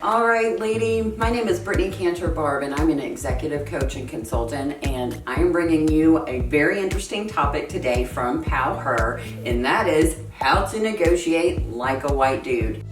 All right, lady, my name is Brittany Cantor-Barb, and I'm an executive coach and consultant, and I'm bringing you a very interesting topic today from PowerHER, and that is how to negotiate like a white dude.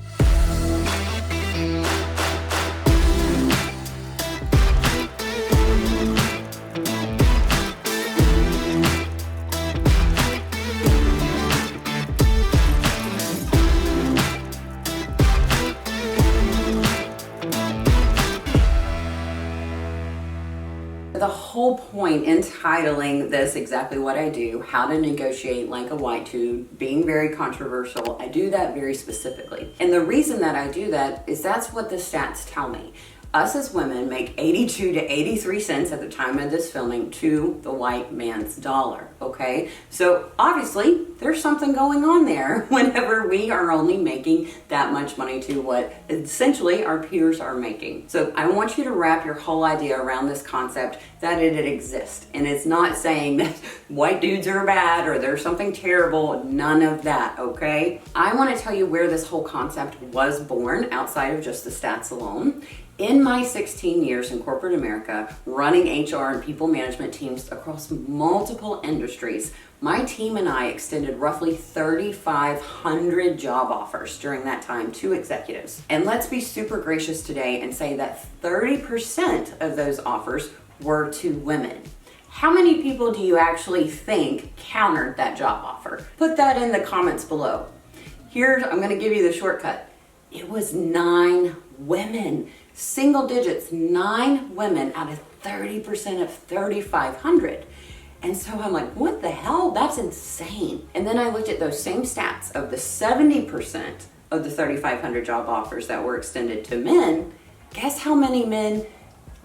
The whole point in titling this exactly what I do, how to negotiate like a white dude, being very controversial, I do that very specifically. And the reason that I do that is that's what the stats tell me. Us as women make 82 to 83 cents at the time of this filming to the white man's dollar, okay? So obviously there's something going on there whenever we are only making that much money to what essentially our peers are making. So I want you to wrap your whole idea around this concept that it exists. And it's not saying that white dudes are bad or there's something terrible, none of that, okay? I want to tell you where this whole concept was born outside of just the stats alone. In my 16 years in corporate America, running HR and people management teams across multiple industries, my team and I extended roughly 3,500 job offers during that time to executives. And let's be super gracious today and say that 30% of those offers were to women. How many people do you actually think countered that job offer? Put that in the comments below. Here, I'm going to give you the shortcut. It was 9 women. Single digits, 9 women out of 30% of 3,500. And so I'm like, what the hell? That's insane. And then I looked at those same stats of the 70% of the 3,500 job offers that were extended to men. Guess how many men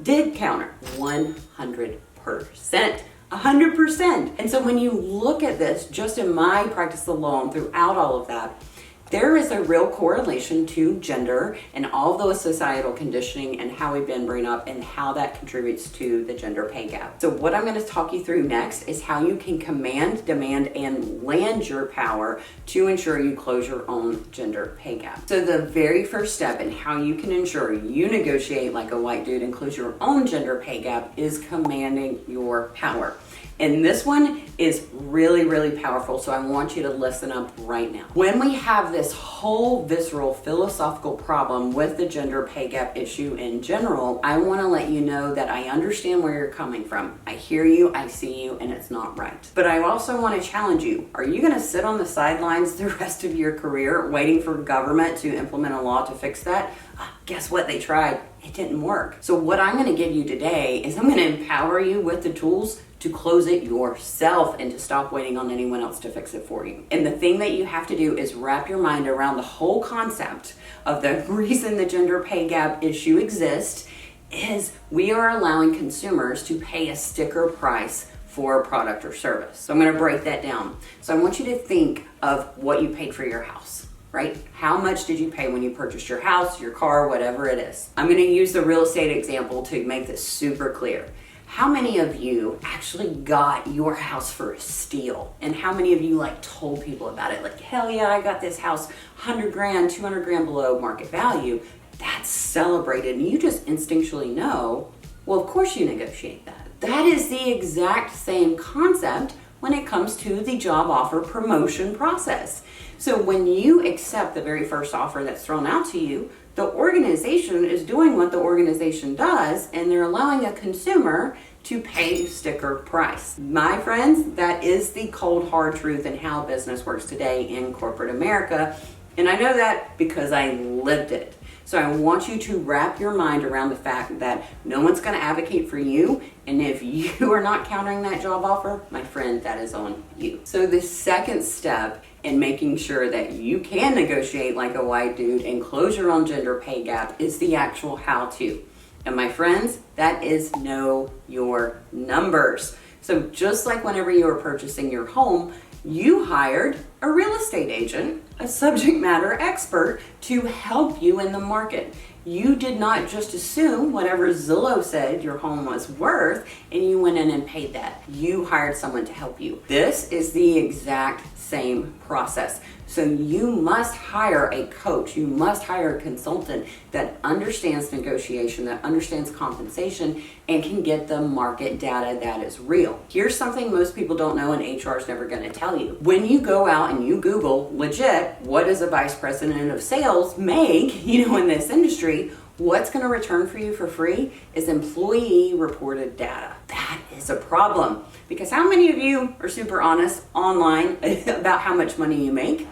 did counter? 100%. 100%. And so when you look at this, just in my practice alone, throughout all of that, there is a real correlation to gender and all those societal conditioning and how we've been brought up and how that contributes to the gender pay gap. So what I'm going to talk you through next is how you can command, demand, and land your power to ensure you close your own gender pay gap. So the very first step in how you can ensure you negotiate like a white dude and close your own gender pay gap is commanding your power. And this one is really, really powerful, so I want you to listen up right now. When we have this whole visceral philosophical problem with the gender pay gap issue in general, I want to let you know that I understand where you're coming from. I hear you, I see you, and it's not right. But I also want to challenge you. Are you going to sit on the sidelines the rest of your career waiting for government to implement a law to fix that? Guess what? They tried. It didn't work. So what I'm going to give you today is I'm going to empower you with the tools to close it yourself and to stop waiting on anyone else to fix it for you. And the thing that you have to do is wrap your mind around the whole concept of the reason the gender pay gap issue exists is we are allowing consumers to pay a sticker price for a product or service. So I'm going to break that down. So I want you to think of what you paid for your house. Right? How much did you pay when you purchased your house, your car, whatever it is? I'm going to use the real estate example to make this super clear. How many of you actually got your house for a steal? And how many of you told people about it? Like, hell yeah, I got this house 100 grand, 200 grand below market value. That's celebrated. And you just instinctually know, well, of course you negotiate that. That is the exact same concept when it comes to the job offer promotion process. So when you accept the very first offer that's thrown out to you, the organization is doing what the organization does, and they're allowing a consumer to pay sticker price. My friends, that is the cold hard truth in how business works today in corporate America. And I know that because I lived it. So I want you to wrap your mind around the fact that no one's going to advocate for you. And if you are not countering that job offer, my friend, that is on you. So the second step in making sure that you can negotiate like a white dude and close your own gender pay gap is the actual how-to. And my friends, that is know your numbers. So just like whenever you were purchasing your home, you hired a real estate agent, a subject matter expert, to help you in the market. You did not just assume whatever Zillow said your home was worth and you went in and paid that. You hired someone to help you. This is the exact same process. So you must hire a coach, you must hire a consultant that understands negotiation, that understands compensation, and can get the market data that is real. Here's something most people don't know and HR is never going to tell you. When you go out and you Google legit, what does a vice president of sales make, in this industry, what's going to return for you for free is employee reported data. That is a problem, because how many of you are super honest online about how much money you make?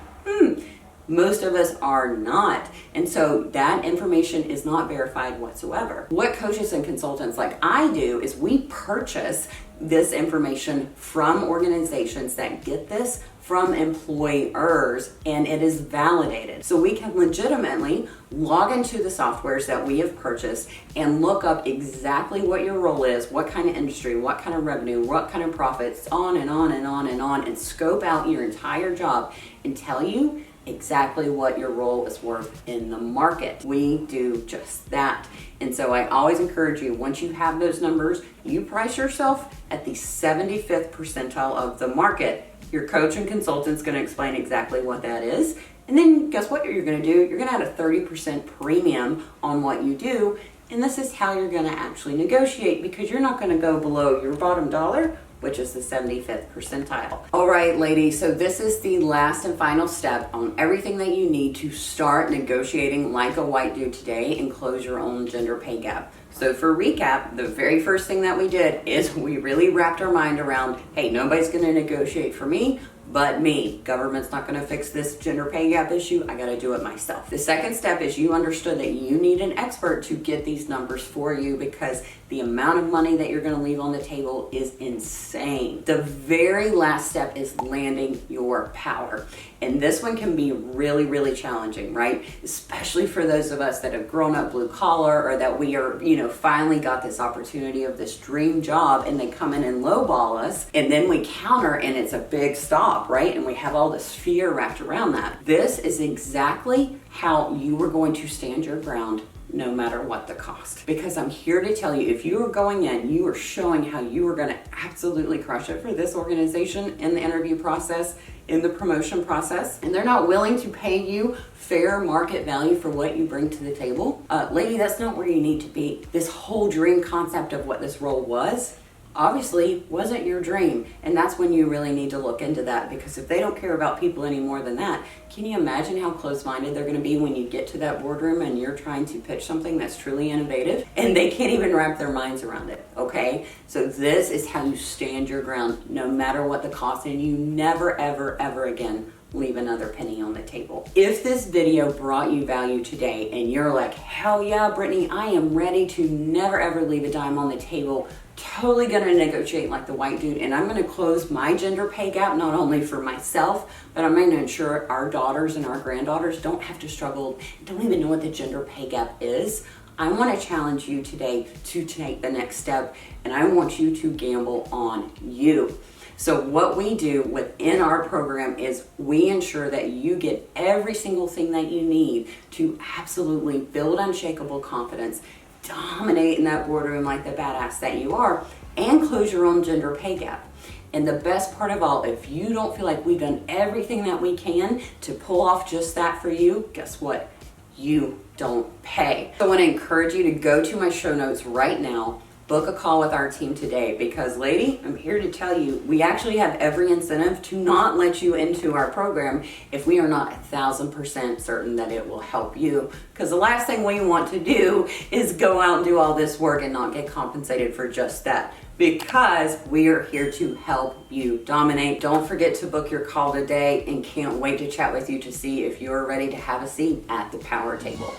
Most of us are not. And so that information is not verified whatsoever. What coaches and consultants like I do is we purchase this information from organizations that get this from employers, and it is validated. So we can legitimately log into the softwares that we have purchased and look up exactly what your role is, what kind of industry, what kind of revenue, what kind of profits, on and on and on and on, and scope out your entire job and tell you exactly what your role is worth in the market. We do just that. And so I always encourage you, once you have those numbers, you price yourself at the 75th percentile of the market. Your coach and consultant's going to explain exactly what that is. And then guess what you're going to do? You're going to add a 30% premium on what you do. And this is how you're going to actually negotiate, because you're not going to go below your bottom dollar, which is the 75th percentile. All right, ladies, so this is the last and final step on everything that you need to start negotiating like a white dude today and close your own gender pay gap. So for recap, the very first thing that we did is we really wrapped our mind around, hey, nobody's gonna negotiate for me but me. Government's not gonna fix this gender pay gap issue. I gotta do it myself. The second step is you understood that you need an expert to get these numbers for you, because the amount of money that you're gonna leave on the table is insane. The very last step is landing your power. And this one can be really, really challenging, right? Especially for those of us that have grown up blue collar, or that we are, finally got this opportunity of this dream job, and they come in and lowball us, and then we counter and it's a big stop, right? And we have all this fear wrapped around that. This is exactly how you are going to stand your ground no matter what the cost. Because I'm here to tell you, if you are going in, you are showing how you are going to absolutely crush it for this organization in the interview process, in the promotion process, and they're not willing to pay you fair market value for what you bring to the table, lady, that's not where you need to be. This whole dream concept of what this role was obviously wasn't your dream, and that's when you really need to look into that, because if they don't care about people any more than that, can you imagine how close-minded they're going to be when you get to that boardroom and you're trying to pitch something that's truly innovative and they can't even wrap their minds around it? Okay, so this is how you stand your ground no matter what the cost, and you never ever ever again leave another penny on the table. If this video brought you value today and you're like, hell yeah, Brittany, I am ready to never ever leave a dime on the table, totally gonna negotiate like the white dude, and I'm gonna close my gender pay gap, not only for myself, but I'm gonna ensure our daughters and our granddaughters don't have to struggle, don't even know what the gender pay gap is. I want to challenge you today to take the next step, and I want you to gamble on you. So what we do within our program is we ensure that you get every single thing that you need to absolutely build unshakable confidence, dominate in that boardroom like the badass that you are, and close your own gender pay gap. And the best part of all, if you don't feel like we've done everything that we can to pull off just that for you, guess what? You don't pay. So I want to encourage you to go to my show notes right now, book a call with our team today, because lady, I'm here to tell you, we actually have every incentive to not let you into our program if we are not 1,000% certain that it will help you. Because the last thing we want to do is go out and do all this work and not get compensated for just that, because we are here to help you dominate. Don't forget to book your call today, and can't wait to chat with you to see if you're ready to have a seat at the power table.